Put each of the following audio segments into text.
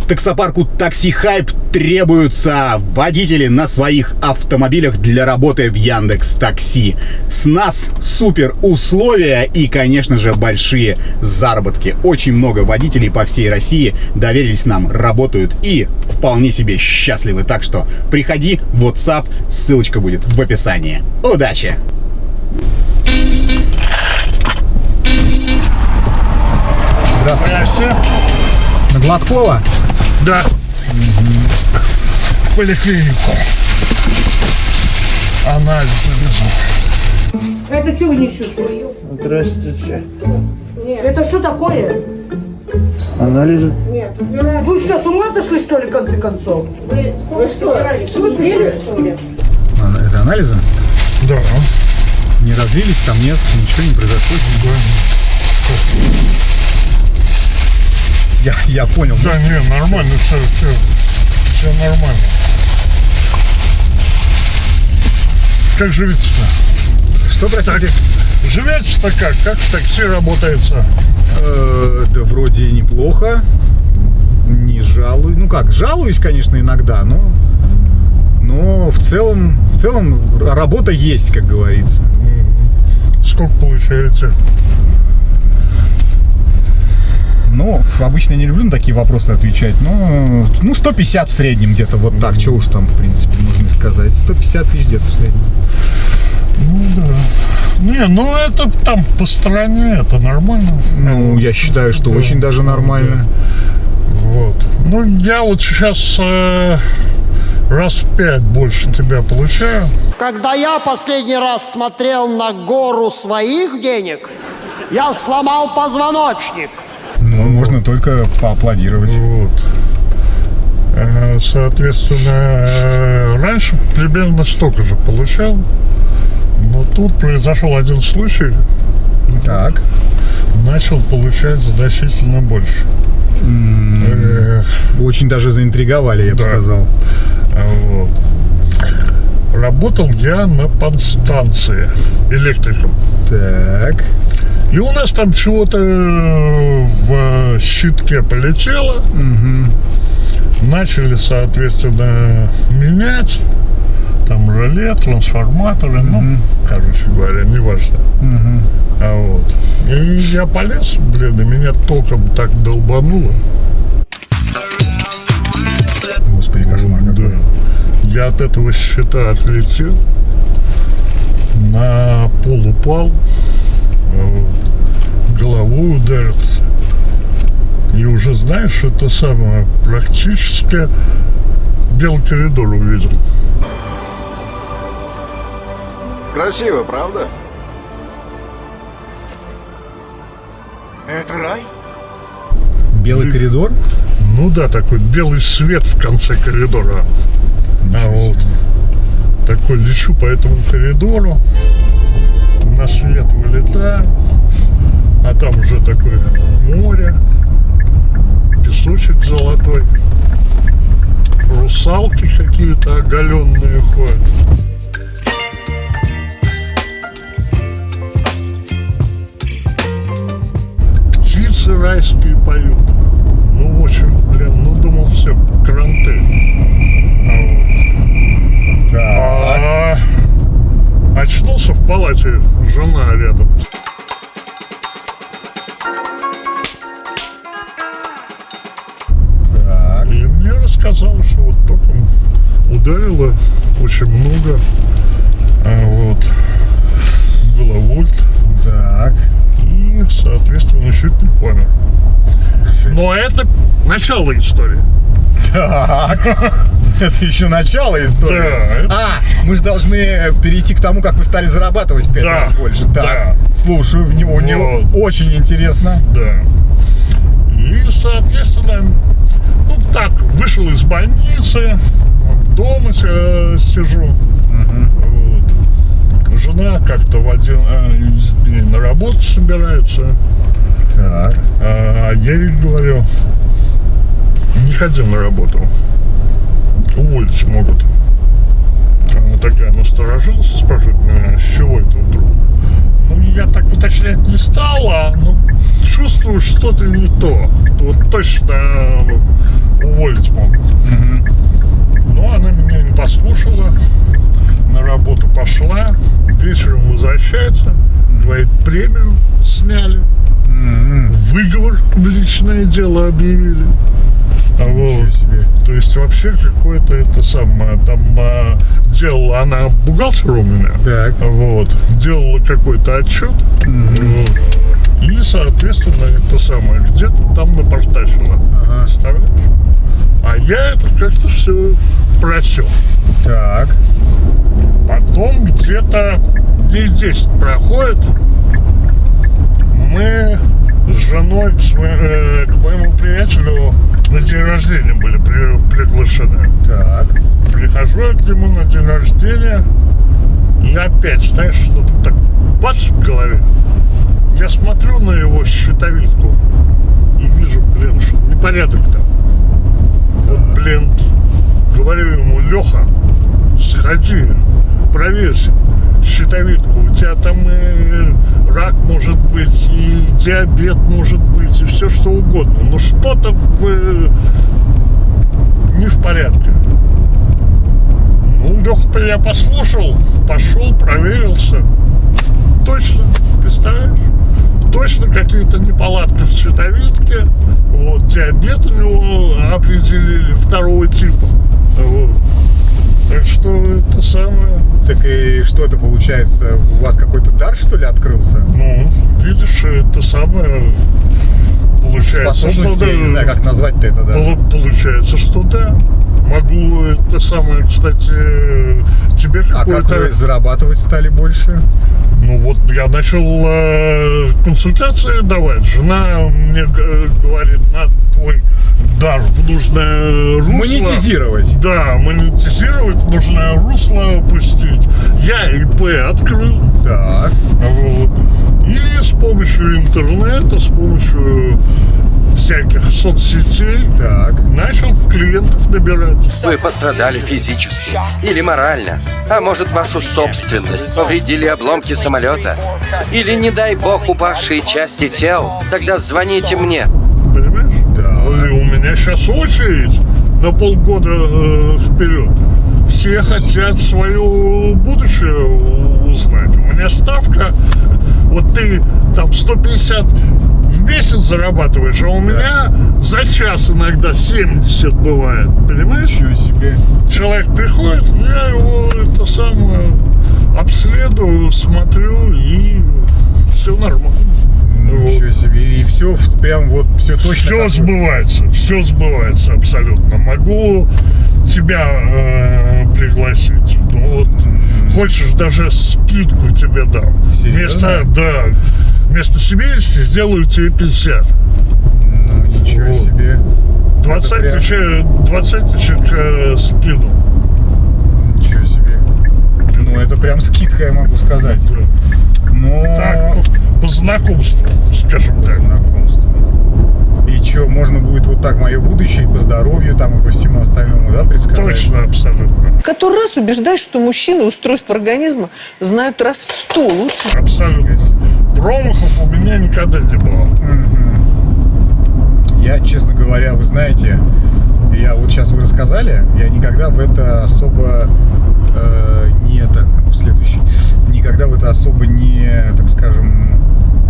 Таксопарку Такси Хайп требуются водители на своих автомобилях для работы в Яндекс.Такси. С нас супер условия и, конечно же, большие заработки. Очень много водителей по всей России доверились нам, работают и вполне себе счастливы. Так что приходи в WhatsApp, ссылочка будет в описании. Удачи! Здравствуйте. На Гладкова? Да. В поликлинику. Анализы везу. Это что вы несете? Здравствуйте. Нет. Это что такое? Анализы? Нет. Вы что, с ума сошли, что ли, в конце концов? Вы что? Вы пили, что ли? Это анализы? Да. Не развились, там нет, ничего не произошло. Я понял. Да, не, нормально, все нормально. Как живете-то? Что, простите? Живете-то как в такси работается? Да вроде неплохо. Не жалуюсь. Ну как, жалуюсь, конечно, иногда, но в целом работа есть, как говорится. Сколько получаете? Ну, обычно не люблю на такие вопросы отвечать, но 150 в среднем где-то, вот так, что уж там, в принципе, можно сказать. 150 тысяч где-то в среднем. Ну да. Не, ну это там по стране, это нормально. Ну, я считаю, что очень даже нормально. Вот. Ну, я вот сейчас раз в 5 больше тебя получаю. Когда я последний раз смотрел на гору своих денег, я сломал позвоночник. Ну, можно только поаплодировать. Вот. Соответственно, раньше примерно столько же получал. Но тут произошел один случай. Так. Начал получать значительно больше. Очень даже заинтриговали, я бы сказал. Вот. Работал я на подстанции электриком. Так. И у нас там чего-то в щитке полетело. Начали, соответственно, менять. Там реле, трансформаторы, короче говоря, неважно. Вот. И я полез, блин, и меня током так долбануло. Господи, кошмар какой. Да. Я от этого щита отлетел, на пол упал, головой ударился. И уже, знаешь, это самое, практически белый коридор увидел. Красиво, правда? Это рай? Белый коридор? Ну да, такой белый свет в конце коридора. Вот. Такой лечу по этому коридору, на свет вылетаю, а там уже такое море, песочек золотой, русалки какие-то оголенные ходят. Птицы райские поют. Ну, очень, блин, думал, все, кранты. Так. Очнулся в палате, жена рядом. Так. И мне рассказала, что вот током ударило очень много. Вот. Было вольт. Так. И, соответственно, чуть не помер. Но это начало истории. Так. Это еще начало истории. Да. Мы же должны перейти к тому, как вы стали зарабатывать в 5 раз больше. Так, да. слушаю, у него очень интересно. Да. И, соответственно, так, вышел из больницы, дома сижу. Вот. Жена как-то в один из дней на работу собирается. Так. А я ей говорю, не ходи на работу, уволить могут. Она такая насторожилась, спрашивает меня, с чего это вдруг? Ну, я так уточнять не стала, но чувствую, что-то не то. Вот точно уволить возвращается, говорит, премию сняли, выговор в личное дело объявили. Вот. себе. То есть вообще какое-то это самое, там делала, она бухгалтер у меня, Так. вот, делала какой-то отчет, вот, и, соответственно, это самое, где-то там напортачила, представляешь? А я это как-то все просек. Так. Потом где-то дней 10 проходит, мы с женой к моему приятелю на день рождения были приглашены. Так. Прихожу я к нему на день рождения, и опять, знаешь, что-то так бац в голове. Я смотрю на его щитовидку и вижу, блин, что непорядок там. Вот, блин, говорю ему, Леха, сходи, проверь щитовидку. У тебя там и рак может быть, и диабет может быть, и все что угодно. Но что-то не в порядке. Ну, Леха, я послушал, пошел, проверился. Точно, представляешь? Точно какие-то неполадки в щитовидке. Вот, диабет у него определили 2-го типа. Вот. Так что это самое... Так и что это получается? У вас какой-то дар, что ли, открылся? Ну, видишь, это самое... Получается, Способности, что да, я не знаю, как назвать-то это, да. Получается, что да. Могу это самое, кстати, тебе А какое-то... как вы зарабатывать стали больше? Ну вот я начал консультации давать. Жена мне говорит, надо твой дар в нужное русло. Монетизировать. Да, монетизировать, в нужное русло пустить. Я ИП открыл. Так. Вот. И с помощью интернета, с помощью всяких соцсетей начал клиентов набирать. Вы пострадали физически или морально, а может, вашу собственность повредили обломки самолета или, не дай бог, упавшие части тел, тогда звоните мне. Понимаешь? Да. И у меня сейчас очередь на полгода вперед. Все хотят свое будущее узнать. У меня ставка, вот ты там 150 в месяц зарабатываешь, а у меня за час иногда 70 бывает, понимаешь? Ничего себе. Человек приходит, я его это самое обследую, смотрю, и все нормально. Ничего себе. И все прям вот все точно. Все сбывается абсолютно. Могу тебя пригласить. Ну, вот, хочешь, даже скидку тебе дам. Серьезно? Вместо 70 сделаю тебе 50. Ну, ничего Вот. себе. 20 тысяч скину. Ничего себе. Ну, это прям скидка, я могу сказать. Но... Так, по знакомству, скажем так. Знакомство. И что, можно будет вот так мое будущее и по здоровью там, и по всему остальному, да, предсказать? Точно, абсолютно. Который раз убеждаешь, что мужчины устройство организма знают раз в 100 лучше. Абсолютно. Промахов у меня никогда не было. Я, честно говоря, вы знаете, я вот сейчас вы рассказали, я никогда в это особо никогда в это особо не, так скажем,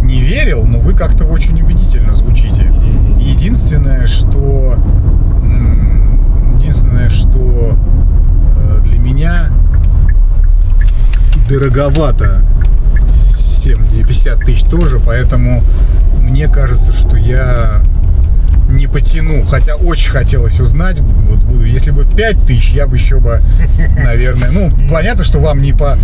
не верил, но вы как-то очень убедительно звучите. Единственное, что для меня дороговато 50 тысяч тоже, поэтому мне кажется, что я не потяну, хотя очень хотелось узнать, вот буду, если бы 5 тысяч, я бы еще бы, наверное, ну, понятно, что вам не по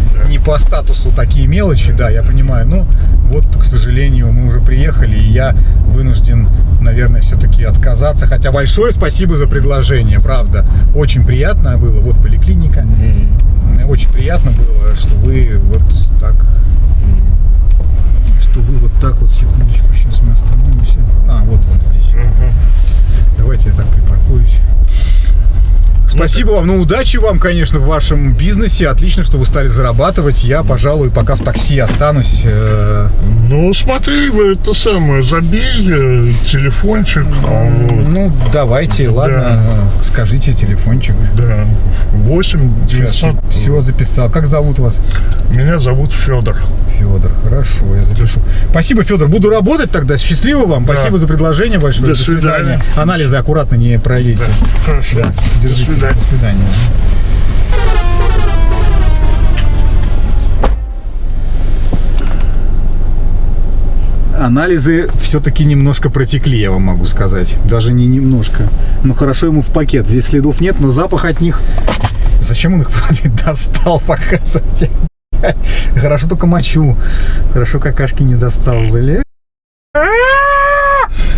статусу такие мелочи, да, я понимаю, но вот, к сожалению, мы уже приехали, и я вынужден, наверное, все-таки отказаться, хотя большое спасибо за предложение, правда, очень приятно было, вот поликлиника, очень приятно было, что вы вот так, секундочку, сейчас мы остановимся, вот здесь. Давайте я так припаркуюсь. Спасибо вам. Ну, удачи вам, конечно, в вашем бизнесе. Отлично, что вы стали зарабатывать. Я, пожалуй, пока в такси останусь. Ну, смотри, вы это самое, забей телефончик. Ну, давайте, ладно, скажите телефончик. Да, 8 900. Все записал. Как зовут вас? Меня зовут Федор. Федор, хорошо, я запишу. Спасибо, Федор. Буду работать тогда. Счастливо вам. Да. Спасибо за предложение большое. До свидания. Анализы аккуратно не пролейте. Да, хорошо. Да, держите. До свидания. До свидания. Анализы все-таки немножко протекли, я вам могу сказать. Даже не немножко. Ну, хорошо ему в пакет. Здесь следов нет, но запах от них... Зачем он их достал показывать? Хорошо только мочу. Хорошо какашки не достал, блин.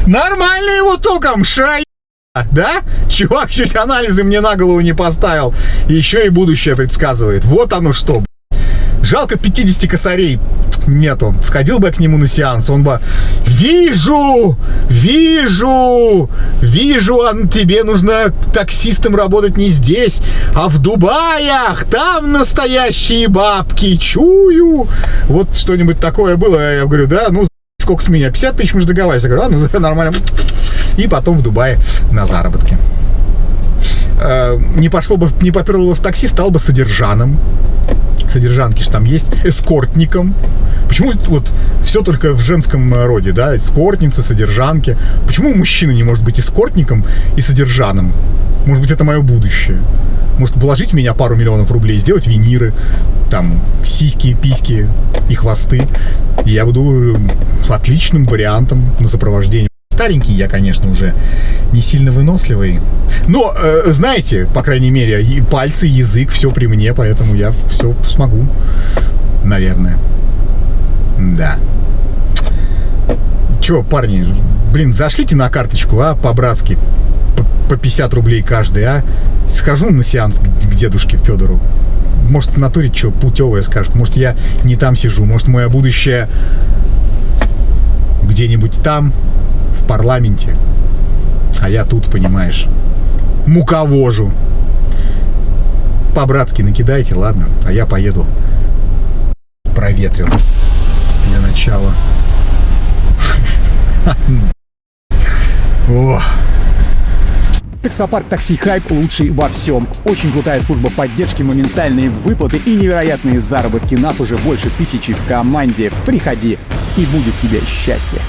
Нормально его током, шай. Да? Чувак чуть анализы мне на голову не поставил. Еще и будущее предсказывает. Вот оно что. Жалко 50 косарей нету. Сходил бы я к нему на сеанс, он бы... Вижу, тебе нужно таксистом работать не здесь, а в Дубаях. Там настоящие бабки, чую. Вот что-нибудь такое было. Я говорю, да, ну, сколько с меня? 50 тысяч мы же договаривались. Я говорю, ну, нормально. И потом в Дубае на заработки. Не поперло бы в такси, стал бы содержаном. Содержанки же там есть, эскортником. Почему вот все только в женском роде, да? Эскортницы, содержанки. Почему мужчина не может быть эскортником и содержаном? Может быть, это мое будущее. Может, вложить в меня пару миллионов рублей, сделать виниры, там, сиськи, письки и хвосты. И я буду отличным вариантом на сопровождение. Старенький я, конечно, уже не сильно выносливый. Но, знаете, по крайней мере, и пальцы, язык, все при мне, поэтому я все смогу. Наверное. Да. Че, парни, блин, зашлите на карточку, а, по-братски. По 50 рублей каждый, а. Схожу на сеанс к дедушке Федору. Может, в натуре что путевое скажет. Может, я не там сижу. Может, мое будущее где-нибудь там, в парламенте. А я тут, понимаешь, муковожу. По-братски накидайте, ладно? А я поеду проветрю для начала. Таксопарк Такси Хайп лучший во всем. Очень крутая служба поддержки, моментальные выплаты и невероятные заработки. Нас уже больше 1000 в команде. Приходи, и будет тебе счастье.